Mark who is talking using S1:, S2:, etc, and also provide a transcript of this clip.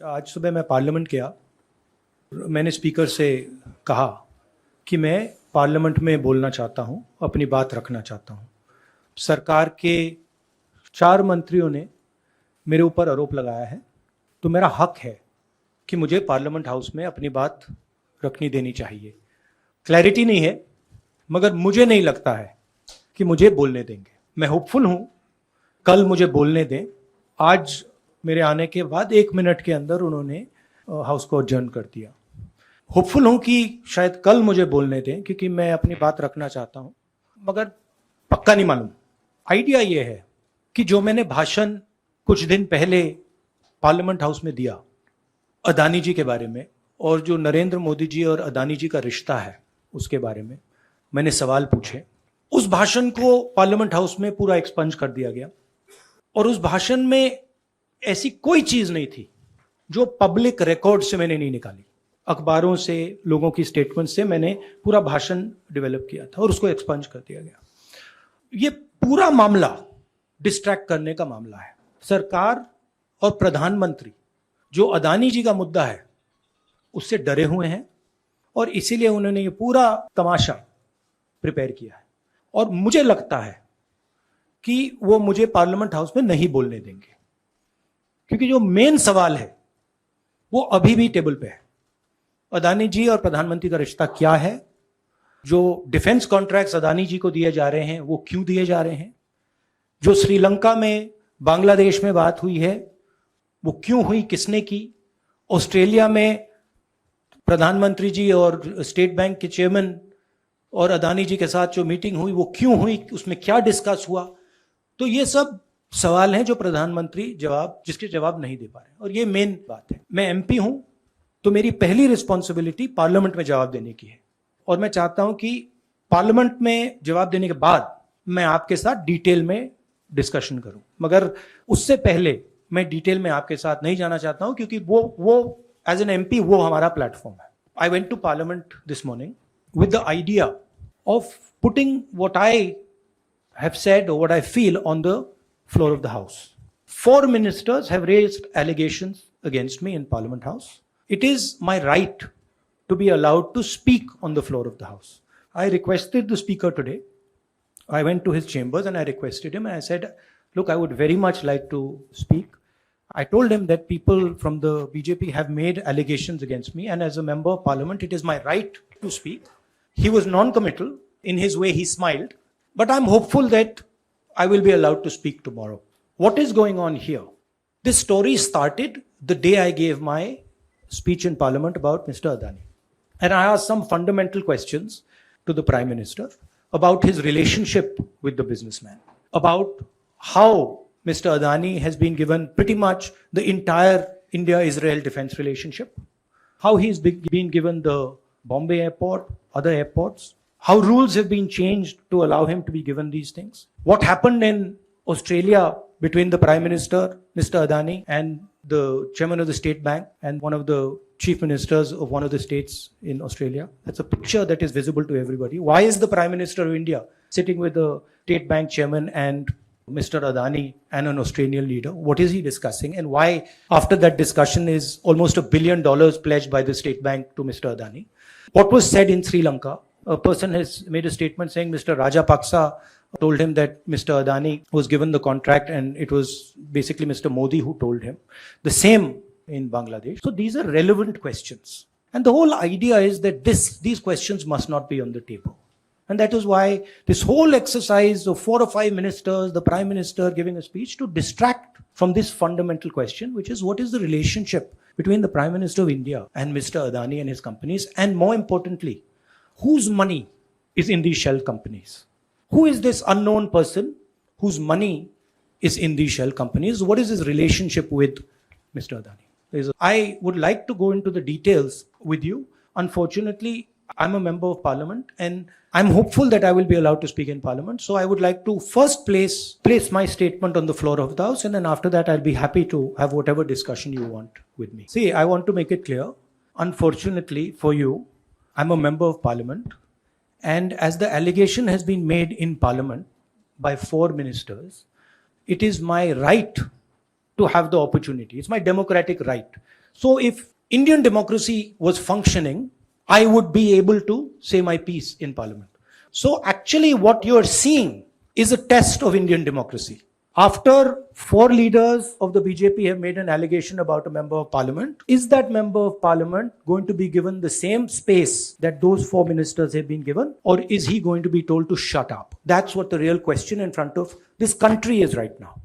S1: आज सुबह मैं पार्लियामेंट गया। मैंने स्पीकर से कहा कि मैं पार्लियामेंट में बोलना चाहता हूं, अपनी बात रखना चाहता हूं। सरकार के 4 मंत्रियों ने मेरे ऊपर आरोप लगाया है, तो मेरा हक है कि मुझे पार्लियामेंट हाउस में अपनी बात रखनी देनी चाहिए। क्लैरिटी नहीं है, मगर मुझे नहीं लगता है कि मुझे बोलने देंगे। मैं होपफुल हूं कल मुझे बोलने दें। आज मेरे आने के बाद 1 मिनट के अंदर उन्होंने हाउस को अडजर्न कर दिया। होपफुल हूं कि शायद कल मुझे बोलने दें, क्योंकि मैं अपनी बात रखना चाहता हूं, मगर पक्का नहीं मालूम। आइडिया ये है कि जो मैंने भाषण कुछ दिन पहले पार्लियामेंट हाउस में दिया अदानी जी के बारे में, और जो नरेंद्र मोदी जी और अदानी जी का रिश्ता है उसके बारे में मैंने सवाल पूछे, उस भाषण को पार्लियामेंट हाउस में पूरा एक्सपंज कर दिया गया। और उस भाषण में ऐसी कोई चीज नहीं थी जो पब्लिक रिकॉर्ड से मैंने नहीं निकाली। अखबारों से, लोगों की स्टेटमेंट से मैंने पूरा भाषण डेवलप किया था और उसको एक्सपंज कर दिया गया। ये पूरा मामला डिस्ट्रैक्ट करने का मामला है। सरकार और प्रधानमंत्री जो अदानी जी का मुद्दा है उससे डरे हुए हैं, और इसीलिए उन्होंने ये पूरा तमाशा प्रिपेयर किया है। और मुझे लगता है कि वो मुझे पार्लियामेंट हाउस में नहीं बोलने देंगे, क्योंकि जो मेन सवाल है वो अभी भी टेबल पे है। अदानी जी और प्रधानमंत्री का रिश्ता क्या है? जो डिफेंस कॉन्ट्रैक्ट्स अदानी जी को दिए जा रहे हैं वो क्यों दिए जा रहे हैं? जो श्रीलंका में, बांग्लादेश में बात हुई है वो क्यों हुई, किसने की? ऑस्ट्रेलिया में प्रधानमंत्री जी और स्टेट बैंक के चेयरमैन और अदानी जी के साथ जो मीटिंग हुई वो क्यों हुई, उसमें क्या डिस्कस हुआ? तो ये सब सवाल हैं जो प्रधानमंत्री जिसके जवाब नहीं दे पा रहे। और ये मेन बात है। मैं एमपी हूं, तो मेरी पहली रिस्पॉन्सिबिलिटी पार्लियामेंट में जवाब देने की है, और मैं चाहता हूं कि पार्लियामेंट में जवाब देने के बाद मैं आपके साथ डिटेल में डिस्कशन करूं। मगर उससे पहले मैं डिटेल में आपके साथ नहीं जाना चाहता हूं, क्योंकि वो एज एन एमपी वो हमारा प्लेटफॉर्म है। I went to parliament this morning with the idea of putting what I have said or what I feel on the floor of the House. 4 ministers have raised allegations against me in Parliament House. It is my right to be allowed to speak on the floor of the House. I requested the Speaker today. I went to his chambers and I requested him and I said, look, I would very much like to speak. I told him that people from the BJP have made allegations against me, and as a member of Parliament, it is my right to speak. He was non-committal. In his way, he smiled. But I'm hopeful that I will be allowed to speak tomorrow. What is going on here? This story started the day I gave my speech in Parliament about Mr. Adani. And I asked some fundamental questions to the Prime Minister about his relationship with the businessman, about how Mr. Adani has been given pretty much the entire India-Israel defense relationship, how he's been given the Bombay airport, other airports, how rules have been changed to allow him to be given these things, what happened in Australia between the Prime Minister, Mr. Adani, and the chairman of the State Bank and one of the chief ministers of one of the states in Australia. That's a picture that is visible to everybody. Why is the Prime Minister of India sitting with the State Bank chairman and Mr. Adani and an Australian leader? What is he discussing? And why, after that discussion, is almost $1 billion pledged by the State Bank to Mr. Adani? What was said in Sri Lanka? A person has made a statement saying Mr. Rajapaksa told him that Mr. Adani was given the contract and it was basically Mr. Modi who told him. The same in Bangladesh. So these are relevant questions. And the whole idea is that these questions must not be on the table. And that is why this whole exercise of 4 or 5 ministers, the Prime Minister giving a speech, to distract from this fundamental question, which is what is the relationship between the Prime Minister of India and Mr. Adani and his companies, and more importantly, whose money is in these shell companies? Who is this unknown person whose money is in these shell companies? What is his relationship with Mr. Adani? I would like to go into the details with you. Unfortunately, I'm a member of Parliament and I'm hopeful that I will be allowed to speak in Parliament. So I would like to first place my statement on the floor of the House, and then after that I'll be happy to have whatever discussion you want with me. See, I want to make it clear. Unfortunately for you, I'm a member of Parliament, and as the allegation has been made in Parliament by 4 ministers, it is my right to have the opportunity. It's my democratic right. So if Indian democracy was functioning, I would be able to say my piece in parliament. So actually what you're seeing is a test of Indian democracy. After 4 leaders of the BJP have made an allegation about a member of parliament, is that member of parliament going to be given the same space that those 4 ministers have been given? Or is he going to be told to shut up? That's what the real question in front of this country is right now.